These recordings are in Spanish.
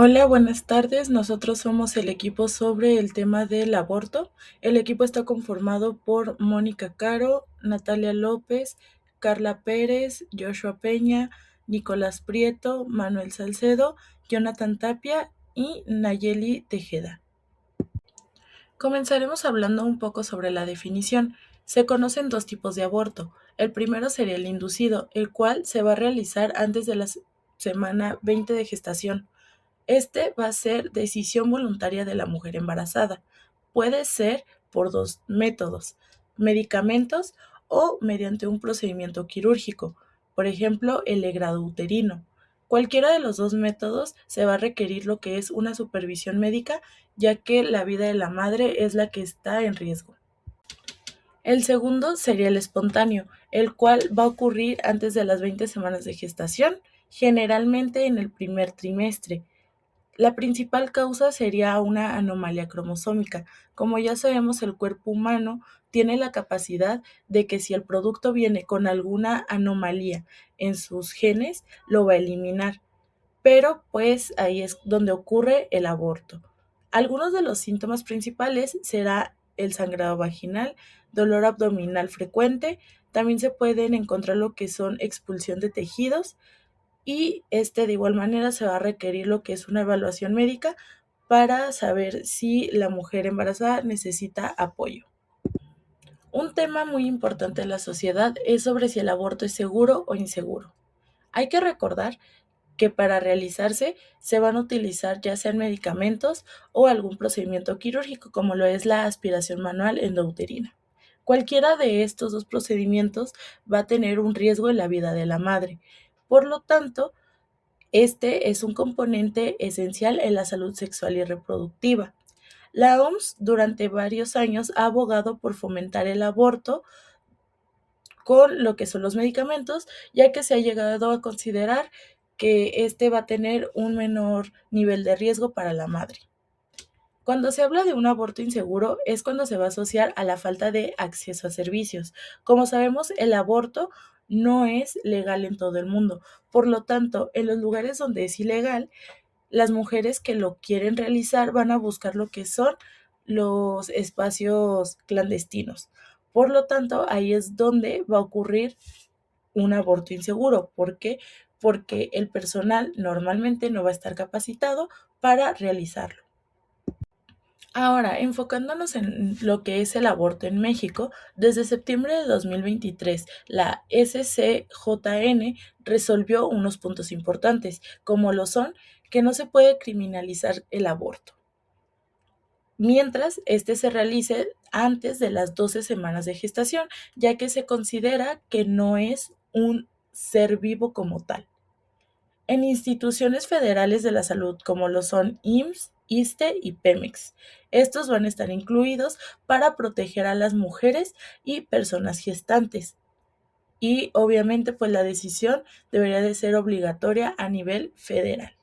Hola, buenas tardes. Nosotros somos el equipo sobre el tema del aborto. El equipo está conformado por Mónica Caro, Natalia López, Carla Pérez, Joshua Peña, Nicolás Prieto, Manuel Salcedo, Jonathan Tapia y Nayeli Tejeda. Comenzaremos hablando un poco sobre la definición. Se conocen dos tipos de aborto. El primero sería el inducido, el cual se va a realizar antes de la semana 20 de gestación. Este va a ser decisión voluntaria de la mujer embarazada. Puede ser por dos métodos: medicamentos o mediante un procedimiento quirúrgico, por ejemplo, el legrado uterino. Cualquiera de los dos métodos se va a requerir lo que es una supervisión médica, ya que la vida de la madre es la que está en riesgo. El segundo sería el espontáneo, el cual va a ocurrir antes de las 20 semanas de gestación, generalmente en el primer trimestre. La principal causa sería una anomalía cromosómica. Como ya sabemos, el cuerpo humano tiene la capacidad de que si el producto viene con alguna anomalía en sus genes, lo va a eliminar. Pero pues ahí es donde ocurre el aborto. Algunos de los síntomas principales será el sangrado vaginal, dolor abdominal frecuente, también se pueden encontrar lo que son expulsión de tejidos, y de igual manera se va a requerir lo que es una evaluación médica para saber si la mujer embarazada necesita apoyo. Un tema muy importante en la sociedad es sobre si el aborto es seguro o inseguro. Hay que recordar que para realizarse se van a utilizar ya sean medicamentos o algún procedimiento quirúrgico como lo es la aspiración manual endouterina. Cualquiera de estos dos procedimientos va a tener un riesgo en la vida de la madre. Por lo tanto, este es un componente esencial en la salud sexual y reproductiva. La OMS durante varios años ha abogado por fomentar el aborto con lo que son los medicamentos, ya que se ha llegado a considerar que este va a tener un menor nivel de riesgo para la madre. Cuando se habla de un aborto inseguro es cuando se va a asociar a la falta de acceso a servicios. Como sabemos, el aborto no es legal en todo el mundo. Por lo tanto, en los lugares donde es ilegal, las mujeres que lo quieren realizar van a buscar lo que son los espacios clandestinos. Por lo tanto, ahí es donde va a ocurrir un aborto inseguro. ¿Por qué? Porque el personal normalmente no va a estar capacitado para realizarlo. Ahora, enfocándonos en lo que es el aborto en México, desde septiembre de 2023, la SCJN resolvió unos puntos importantes, como lo son que no se puede criminalizar el aborto, mientras este se realice antes de las 12 semanas de gestación, ya que se considera que no es un ser vivo como tal. En instituciones federales de la salud como lo son IMSS, ISSSTE y Pemex. Estos van a estar incluidos para proteger a las mujeres y personas gestantes. Y obviamente pues la decisión debería de ser obligatoria a nivel federal.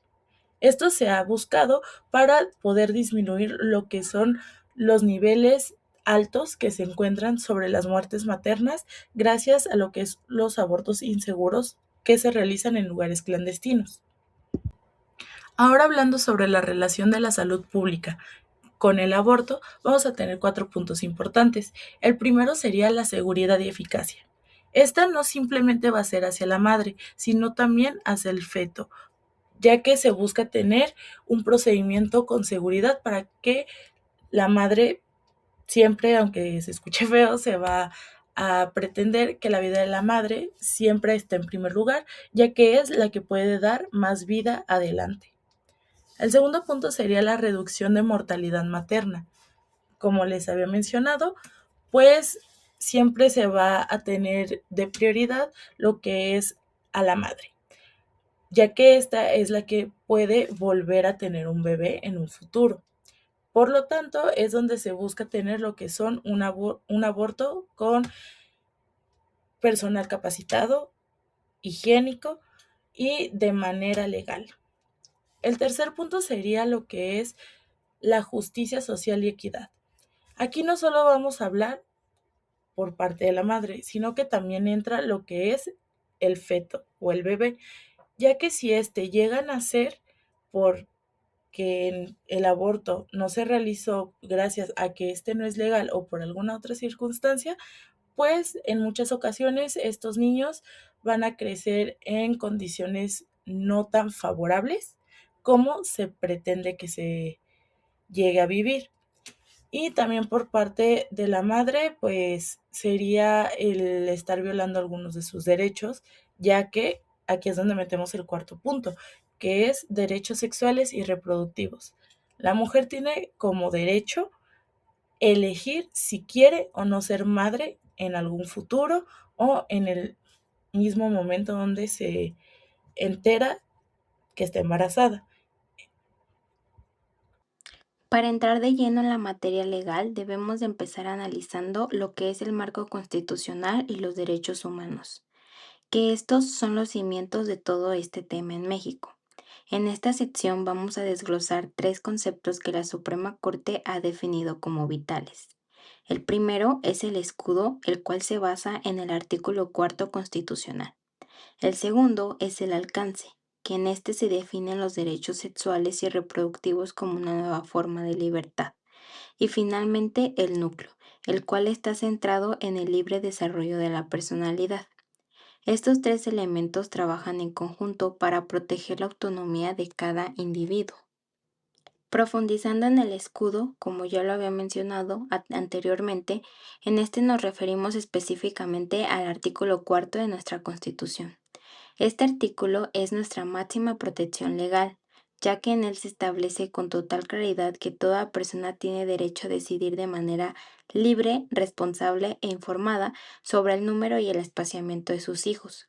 Esto se ha buscado para poder disminuir lo que son los niveles altos que se encuentran sobre las muertes maternas gracias a lo que es los abortos inseguros que se realizan en lugares clandestinos. Ahora hablando sobre la relación de la salud pública con el aborto, vamos a tener cuatro puntos importantes. El primero sería la seguridad y eficacia. Esta no simplemente va a ser hacia la madre, sino también hacia el feto, ya que se busca tener un procedimiento con seguridad para que la madre siempre, aunque se escuche feo, se va a pretender que la vida de la madre siempre esté en primer lugar, ya que es la que puede dar más vida adelante. El segundo punto sería la reducción de mortalidad materna. Como les había mencionado, pues siempre se va a tener de prioridad lo que es a la madre, ya que esta es la que puede volver a tener un bebé en un futuro. Por lo tanto, es donde se busca tener lo que son un aborto con personal capacitado, higiénico y de manera legal. El tercer punto sería lo que es la justicia social y equidad. Aquí no solo vamos a hablar por parte de la madre, sino que también entra lo que es el feto o el bebé, ya que si éste llega a nacer por que el aborto no se realizó gracias a que este no es legal o por alguna otra circunstancia, pues en muchas ocasiones estos niños van a crecer en condiciones no tan favorables como se pretende que se llegue a vivir. Y también por parte de la madre, pues sería el estar violando algunos de sus derechos, ya que aquí es donde metemos el cuarto punto, que es derechos sexuales y reproductivos. La mujer tiene como derecho elegir si quiere o no ser madre en algún futuro o en el mismo momento donde se entera que está embarazada. Para entrar de lleno en la materia legal, debemos de empezar analizando lo que es el marco constitucional y los derechos humanos, que estos son los cimientos de todo este tema en México. En esta sección vamos a desglosar tres conceptos que la Suprema Corte ha definido como vitales. El primero es el escudo, el cual se basa en el artículo cuarto constitucional. El segundo es el alcance, que en este se definen los derechos sexuales y reproductivos como una nueva forma de libertad. Y finalmente el núcleo, el cual está centrado en el libre desarrollo de la personalidad. Estos tres elementos trabajan en conjunto para proteger la autonomía de cada individuo. Profundizando en el escudo, como ya lo había mencionado anteriormente, en este nos referimos específicamente al artículo cuarto de nuestra Constitución. Este artículo es nuestra máxima protección legal, ya que en él se establece con total claridad que toda persona tiene derecho a decidir de manera libre, responsable e informada sobre el número y el espaciamiento de sus hijos.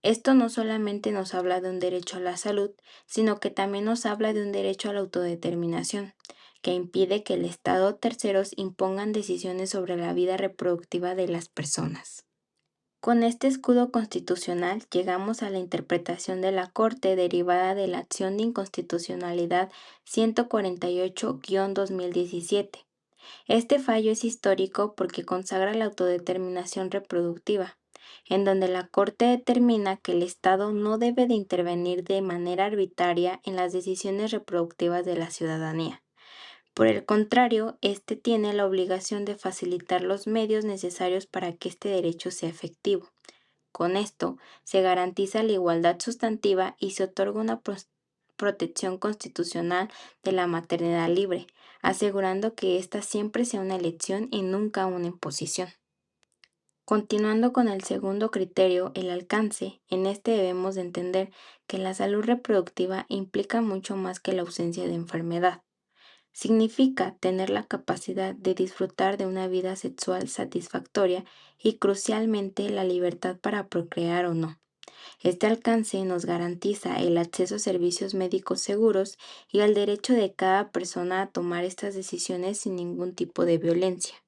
Esto no solamente nos habla de un derecho a la salud, sino que también nos habla de un derecho a la autodeterminación, que impide que el Estado o terceros impongan decisiones sobre la vida reproductiva de las personas. Con este escudo constitucional llegamos a la interpretación de la Corte derivada de la acción de inconstitucionalidad 148-2017. Este fallo es histórico porque consagra la autodeterminación reproductiva, en donde la Corte determina que el Estado no debe de intervenir de manera arbitraria en las decisiones reproductivas de la ciudadanía. Por el contrario, éste tiene la obligación de facilitar los medios necesarios para que este derecho sea efectivo. Con esto, se garantiza la igualdad sustantiva y se otorga una protección constitucional de la maternidad libre, asegurando que ésta siempre sea una elección y nunca una imposición. Continuando con el segundo criterio, el alcance, en este debemos de entender que la salud reproductiva implica mucho más que la ausencia de enfermedad. Significa tener la capacidad de disfrutar de una vida sexual satisfactoria y crucialmente la libertad para procrear o no. Este alcance nos garantiza el acceso a servicios médicos seguros y el derecho de cada persona a tomar estas decisiones sin ningún tipo de violencia.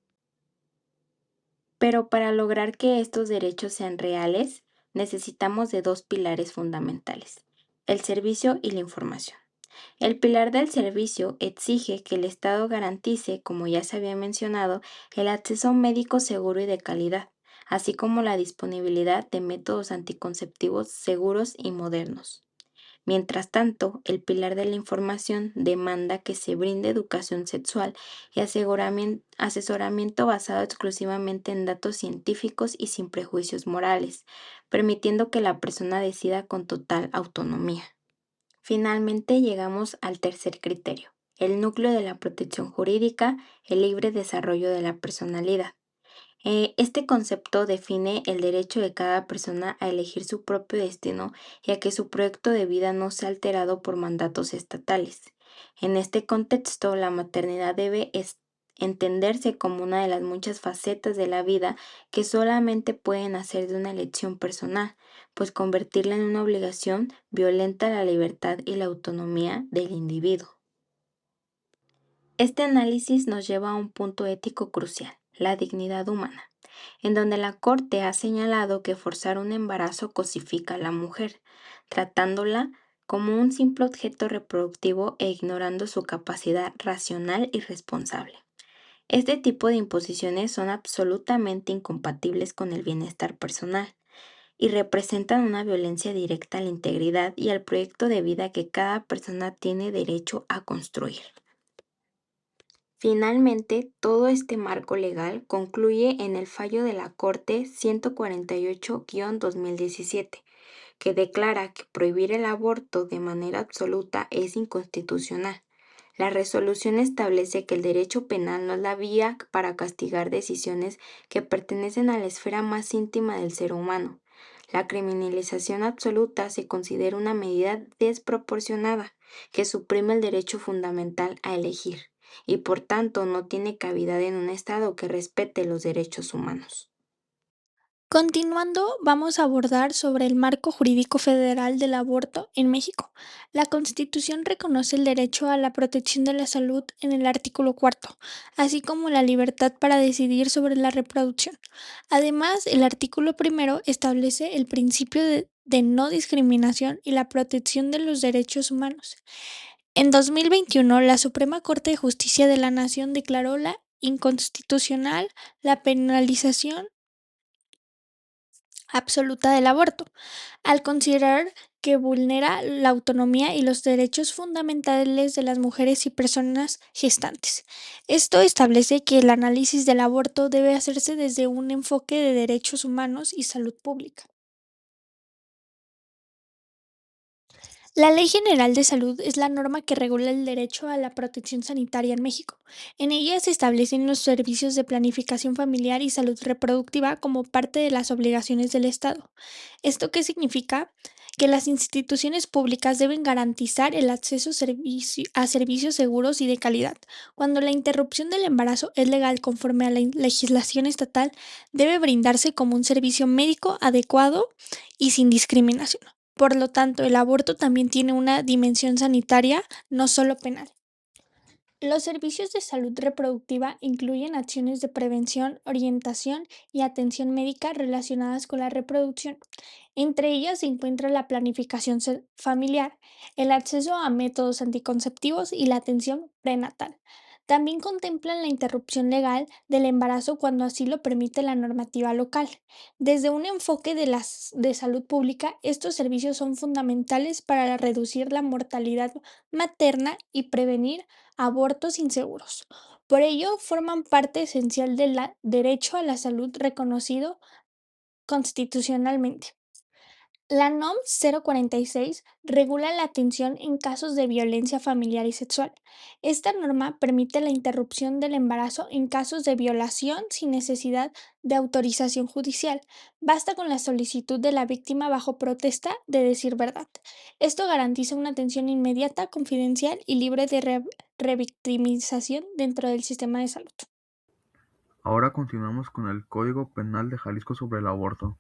Pero para lograr que estos derechos sean reales, necesitamos de dos pilares fundamentales, el servicio y la información. El pilar del servicio exige que el Estado garantice, como ya se había mencionado, el acceso a un médico seguro y de calidad, así como la disponibilidad de métodos anticonceptivos seguros y modernos. Mientras tanto, el pilar de la información demanda que se brinde educación sexual y asesoramiento basado exclusivamente en datos científicos y sin prejuicios morales, permitiendo que la persona decida con total autonomía. Finalmente llegamos al tercer criterio, el núcleo de la protección jurídica, el libre desarrollo de la personalidad. Este concepto define el derecho de cada persona a elegir su propio destino y a que su proyecto de vida no sea alterado por mandatos estatales. En este contexto, la maternidad debe entenderse como una de las muchas facetas de la vida que solamente pueden hacer de una elección personal, pues convertirla en una obligación violenta la libertad y la autonomía del individuo. Este análisis nos lleva a un punto ético crucial, la dignidad humana, en donde la Corte ha señalado que forzar un embarazo cosifica a la mujer, tratándola como un simple objeto reproductivo e ignorando su capacidad racional y responsable. Este tipo de imposiciones son absolutamente incompatibles con el bienestar personal, y representan una violencia directa a la integridad y al proyecto de vida que cada persona tiene derecho a construir. Finalmente, todo este marco legal concluye en el fallo de la Corte 148-2017, que declara que prohibir el aborto de manera absoluta es inconstitucional. La resolución establece que el derecho penal no es la vía para castigar decisiones que pertenecen a la esfera más íntima del ser humano. La criminalización absoluta se considera una medida desproporcionada que suprime el derecho fundamental a elegir y por tanto no tiene cabida en un Estado que respete los derechos humanos. Continuando, vamos a abordar sobre el marco jurídico federal del aborto en México. La Constitución reconoce el derecho a la protección de la salud en el artículo cuarto, así como la libertad para decidir sobre la reproducción. Además, el artículo primero establece el principio de no discriminación y la protección de los derechos humanos. En 2021, la Suprema Corte de Justicia de la Nación declaró la inconstitucional la penalización absoluta del aborto, al considerar que vulnera la autonomía y los derechos fundamentales de las mujeres y personas gestantes. Esto establece que el análisis del aborto debe hacerse desde un enfoque de derechos humanos y salud pública. La Ley General de Salud es la norma que regula el derecho a la protección sanitaria en México. En ella se establecen los servicios de planificación familiar y salud reproductiva como parte de las obligaciones del Estado. ¿Esto qué significa? Que las instituciones públicas deben garantizar el acceso a servicios seguros y de calidad. Cuando la interrupción del embarazo es legal conforme a la legislación estatal, debe brindarse como un servicio médico adecuado y sin discriminación. Por lo tanto, el aborto también tiene una dimensión sanitaria, no solo penal. Los servicios de salud reproductiva incluyen acciones de prevención, orientación y atención médica relacionadas con la reproducción. Entre ellas se encuentra la planificación familiar, el acceso a métodos anticonceptivos y la atención prenatal. También contemplan la interrupción legal del embarazo cuando así lo permite la normativa local. Desde un enfoque de salud pública, estos servicios son fundamentales para reducir la mortalidad materna y prevenir abortos inseguros. Por ello, forman parte esencial del derecho a la salud reconocido constitucionalmente. La NOM 046 regula la atención en casos de violencia familiar y sexual. Esta norma permite la interrupción del embarazo en casos de violación sin necesidad de autorización judicial. Basta con la solicitud de la víctima bajo protesta de decir verdad. Esto garantiza una atención inmediata, confidencial y libre de revictimización dentro del sistema de salud. Ahora continuamos con el Código Penal de Jalisco sobre el aborto.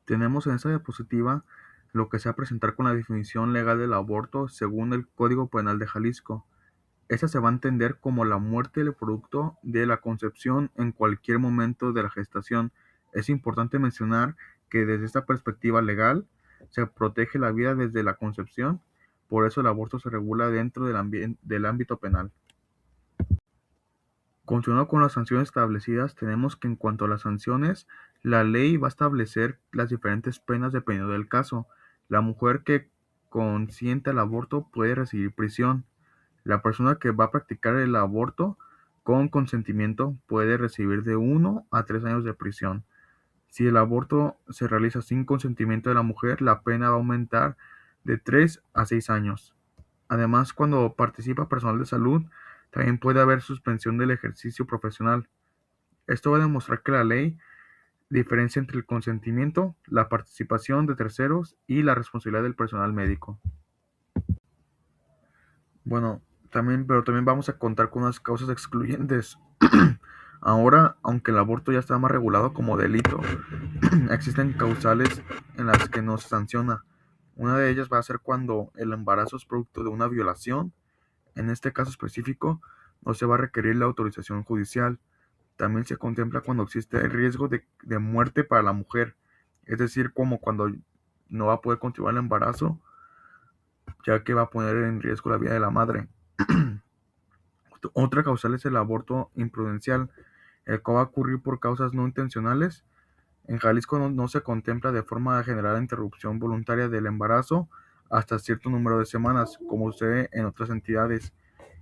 Tenemos en esta diapositiva lo que se va a presentar con la definición legal del aborto según el Código Penal de Jalisco. Esta se va a entender como la muerte del producto de la concepción en cualquier momento de la gestación. Es importante mencionar que desde esta perspectiva legal se protege la vida desde la concepción, por eso el aborto se regula dentro del ámbito penal. Continuando con las sanciones establecidas, tenemos que en cuanto a las sanciones, la ley va a establecer las diferentes penas dependiendo del caso. La mujer que consiente al aborto puede recibir prisión. La persona que va a practicar el aborto con consentimiento puede recibir de 1 a 3 años de prisión. Si el aborto se realiza sin consentimiento de la mujer, la pena va a aumentar de 3 a 6 años. Además, cuando participa personal de salud, también puede haber suspensión del ejercicio profesional. Esto va a demostrar que la ley diferencia entre el consentimiento, la participación de terceros y la responsabilidad del personal médico. Bueno, pero también vamos a contar con unas causas excluyentes. Ahora, aunque el aborto ya está más regulado como delito, existen causales en las que no se sanciona. Una de ellas va a ser cuando el embarazo es producto de una violación. En este caso específico, no se va a requerir la autorización judicial. También se contempla cuando existe el riesgo de muerte para la mujer, es decir, como cuando no va a poder continuar el embarazo, ya que va a poner en riesgo la vida de la madre. Otra causal es el aborto imprudencial, el cual va a ocurrir por causas no intencionales, En Jalisco no se contempla de forma general la interrupción voluntaria del embarazo hasta cierto número de semanas, como sucede en otras entidades.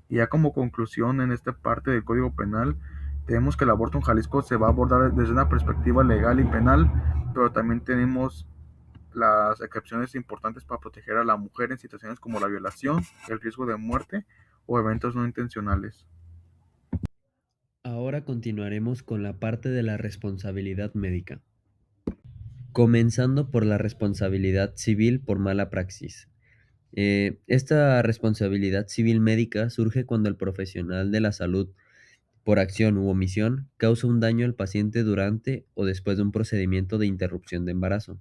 Y ya como conclusión en esta parte del Código Penal, tenemos que el aborto en Jalisco se va a abordar desde una perspectiva legal y penal, pero también tenemos las excepciones importantes para proteger a la mujer en situaciones como la violación, el riesgo de muerte o eventos no intencionales. Ahora continuaremos con la parte de la responsabilidad médica, comenzando por la responsabilidad civil por mala praxis. Esta responsabilidad civil médica surge cuando el profesional de la salud, por acción u omisión, causa un daño al paciente durante o después de un procedimiento de interrupción de embarazo.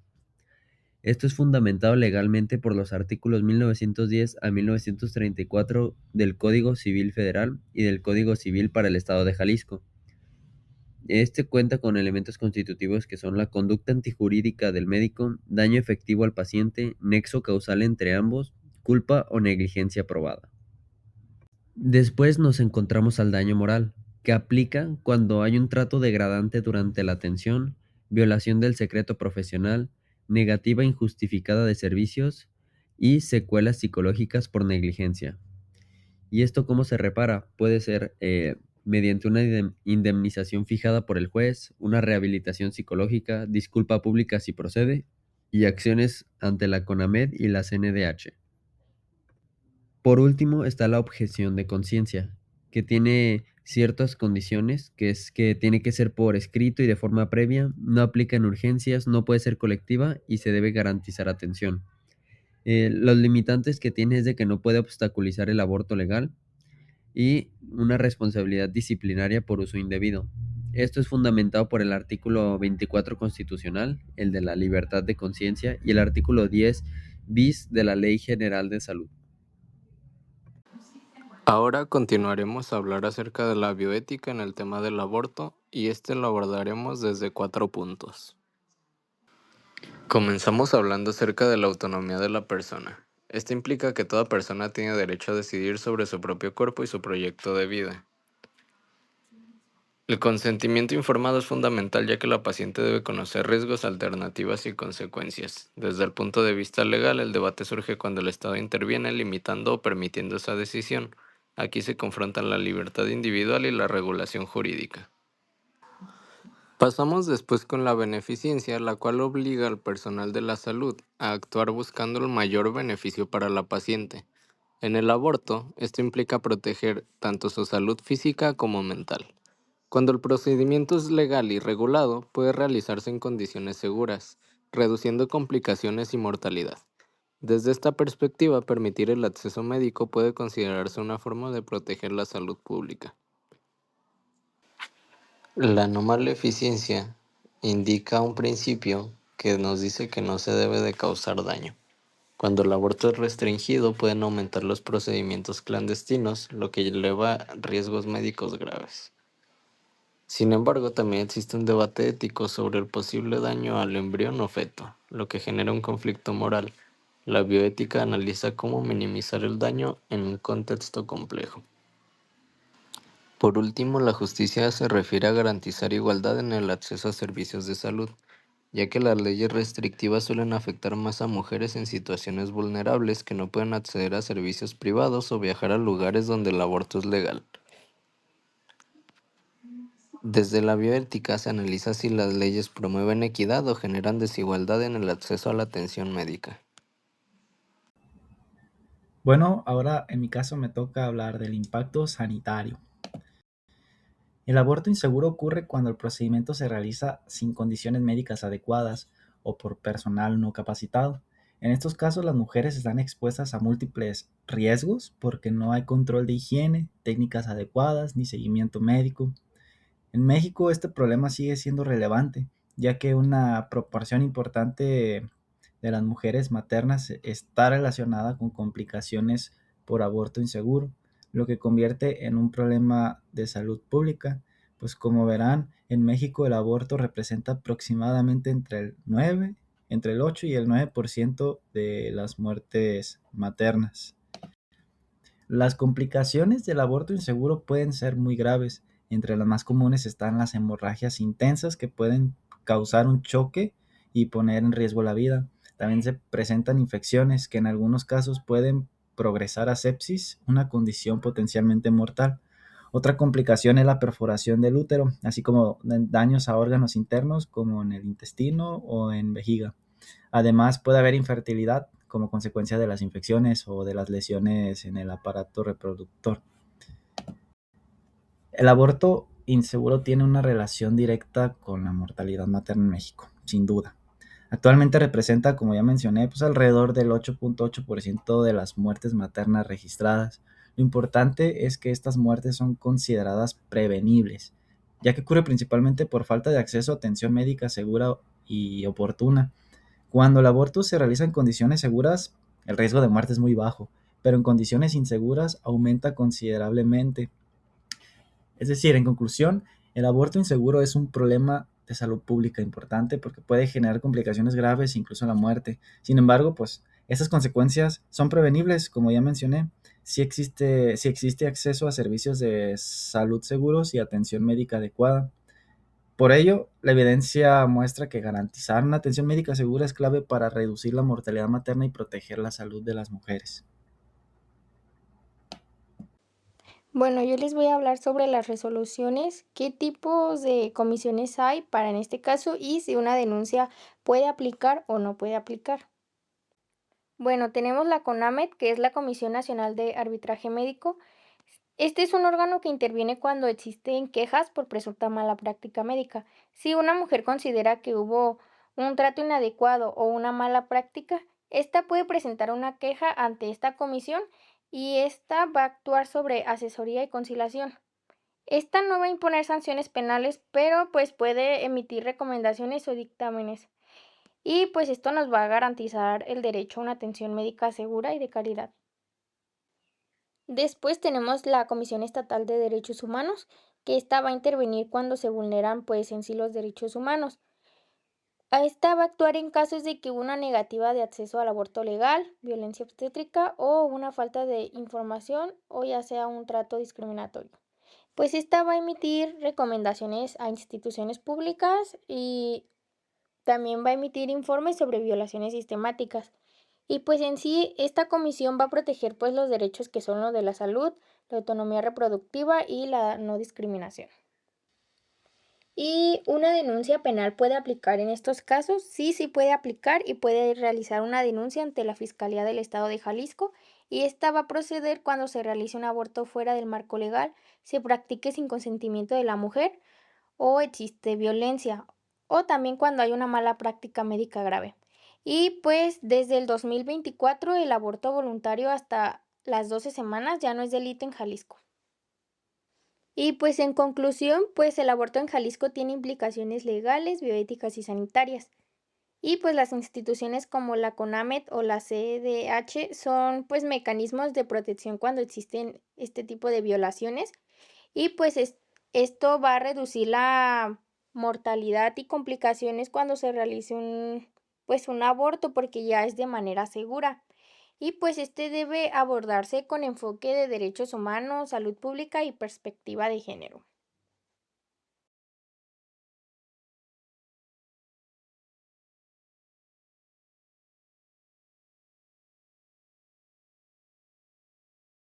Esto es fundamentado legalmente por los artículos 1910 a 1934 del Código Civil Federal y del Código Civil para el Estado de Jalisco. Este cuenta con elementos constitutivos que son la conducta antijurídica del médico, daño efectivo al paciente, nexo causal entre ambos, culpa o negligencia probada. Después nos encontramos al daño moral, que aplica cuando hay un trato degradante durante la atención, violación del secreto profesional, negativa injustificada de servicios y secuelas psicológicas por negligencia. ¿Y esto cómo se repara? Puede ser mediante una indemnización fijada por el juez, una rehabilitación psicológica, disculpa pública si procede, y acciones ante la CONAMED y la CNDH. Por último está la objeción de conciencia, que tiene ciertas condiciones, que es que tiene que ser por escrito y de forma previa, no aplica en urgencias, no puede ser colectiva y se debe garantizar atención. Los limitantes que tiene es de que no puede obstaculizar el aborto legal y una responsabilidad disciplinaria por uso indebido. Esto es fundamentado por el artículo 24 constitucional, el de la libertad de conciencia, y el artículo 10 bis de la Ley General de Salud. Ahora continuaremos a hablar acerca de la bioética en el tema del aborto y lo abordaremos desde 4 puntos. Comenzamos hablando acerca de la autonomía de la persona. Esto implica que toda persona tiene derecho a decidir sobre su propio cuerpo y su proyecto de vida. El consentimiento informado es fundamental ya que la paciente debe conocer riesgos, alternativas y consecuencias. Desde el punto de vista legal, el debate surge cuando el Estado interviene limitando o permitiendo esa decisión. Aquí se confrontan la libertad individual y la regulación jurídica. Pasamos después con la beneficencia, la cual obliga al personal de la salud a actuar buscando el mayor beneficio para la paciente. En el aborto, esto implica proteger tanto su salud física como mental. Cuando el procedimiento es legal y regulado, puede realizarse en condiciones seguras, reduciendo complicaciones y mortalidad. Desde esta perspectiva, permitir el acceso médico puede considerarse una forma de proteger la salud pública. La no maleficencia indica un principio que nos dice que no se debe de causar daño. Cuando el aborto es restringido, pueden aumentar los procedimientos clandestinos, lo que eleva riesgos médicos graves. Sin embargo, también existe un debate ético sobre el posible daño al embrión o feto, lo que genera un conflicto moral. La bioética analiza cómo minimizar el daño en un contexto complejo. Por último, la justicia se refiere a garantizar igualdad en el acceso a servicios de salud, ya que las leyes restrictivas suelen afectar más a mujeres en situaciones vulnerables que no pueden acceder a servicios privados o viajar a lugares donde el aborto es legal. Desde la bioética se analiza si las leyes promueven equidad o generan desigualdad en el acceso a la atención médica. Bueno, ahora en mi caso me toca hablar del impacto sanitario. El aborto inseguro ocurre cuando el procedimiento se realiza sin condiciones médicas adecuadas o por personal no capacitado. En estos casos, las mujeres están expuestas a múltiples riesgos porque no hay control de higiene, técnicas adecuadas ni seguimiento médico. En México este problema sigue siendo relevante, ya que una proporción importante de las mujeres maternas está relacionada con complicaciones por aborto inseguro, lo que convierte en un problema de salud pública. Pues como verán, en México el aborto representa aproximadamente entre el 8 y el 9% de las muertes maternas. Las complicaciones del aborto inseguro pueden ser muy graves. Entre las más comunes están las hemorragias intensas que pueden causar un choque y poner en riesgo la vida. También se presentan infecciones que en algunos casos pueden progresar a sepsis, una condición potencialmente mortal. Otra complicación es la perforación del útero, así como daños a órganos internos como en el intestino o en vejiga. Además, puede haber infertilidad como consecuencia de las infecciones o de las lesiones en el aparato reproductor. El aborto inseguro tiene una relación directa con la mortalidad materna en México, sin duda. Actualmente representa, como ya mencioné, pues alrededor del 8.8% de las muertes maternas registradas. Lo importante es que estas muertes son consideradas prevenibles, ya que ocurre principalmente por falta de acceso a atención médica segura y oportuna. Cuando el aborto se realiza en condiciones seguras, el riesgo de muerte es muy bajo, pero en condiciones inseguras aumenta considerablemente. Es decir, en conclusión, el aborto inseguro es un problema de salud pública importante porque puede generar complicaciones graves e incluso la muerte. Sin embargo, pues estas consecuencias son prevenibles, como ya mencioné, si existe acceso a servicios de salud seguros y atención médica adecuada. Por ello, la evidencia muestra que garantizar una atención médica segura es clave para reducir la mortalidad materna y proteger la salud de las mujeres. Bueno, yo les voy a hablar sobre las resoluciones, qué tipos de comisiones hay para en este caso y si una denuncia puede aplicar o no puede aplicar. Bueno, tenemos la CONAMED, que es la Comisión Nacional de Arbitraje Médico. Este es un órgano que interviene cuando existen quejas por presunta mala práctica médica. Si una mujer considera que hubo un trato inadecuado o una mala práctica, esta puede presentar una queja ante esta comisión y esta va a actuar sobre asesoría y conciliación. Esta no va a imponer sanciones penales, pero pues puede emitir recomendaciones o dictámenes. Y pues esto nos va a garantizar el derecho a una atención médica segura y de calidad. Después tenemos la Comisión Estatal de Derechos Humanos, que esta va a intervenir cuando se vulneran pues en sí los derechos humanos. A esta va a actuar en casos de que hubo una negativa de acceso al aborto legal, violencia obstétrica o una falta de información o ya sea un trato discriminatorio. Pues esta va a emitir recomendaciones a instituciones públicas y también va a emitir informes sobre violaciones sistemáticas. Y pues en sí, esta comisión va a proteger pues los derechos que son los de la salud, la autonomía reproductiva y la no discriminación. ¿Y una denuncia penal puede aplicar en estos casos? Sí, sí puede aplicar y puede realizar una denuncia ante la Fiscalía del Estado de Jalisco y esta va a proceder cuando se realice un aborto fuera del marco legal, se practique sin consentimiento de la mujer o existe violencia o también cuando hay una mala práctica médica grave. Y pues desde el 2024 el aborto voluntario hasta las 12 semanas ya no es delito en Jalisco. Y pues en conclusión, pues el aborto en Jalisco tiene implicaciones legales, bioéticas y sanitarias. Y pues las instituciones como la CONAMED o la CDH son pues mecanismos de protección cuando existen este tipo de violaciones y pues esto va a reducir la mortalidad y complicaciones cuando se realice un aborto porque ya es de manera segura. Y pues este debe abordarse con enfoque de derechos humanos, salud pública y perspectiva de género.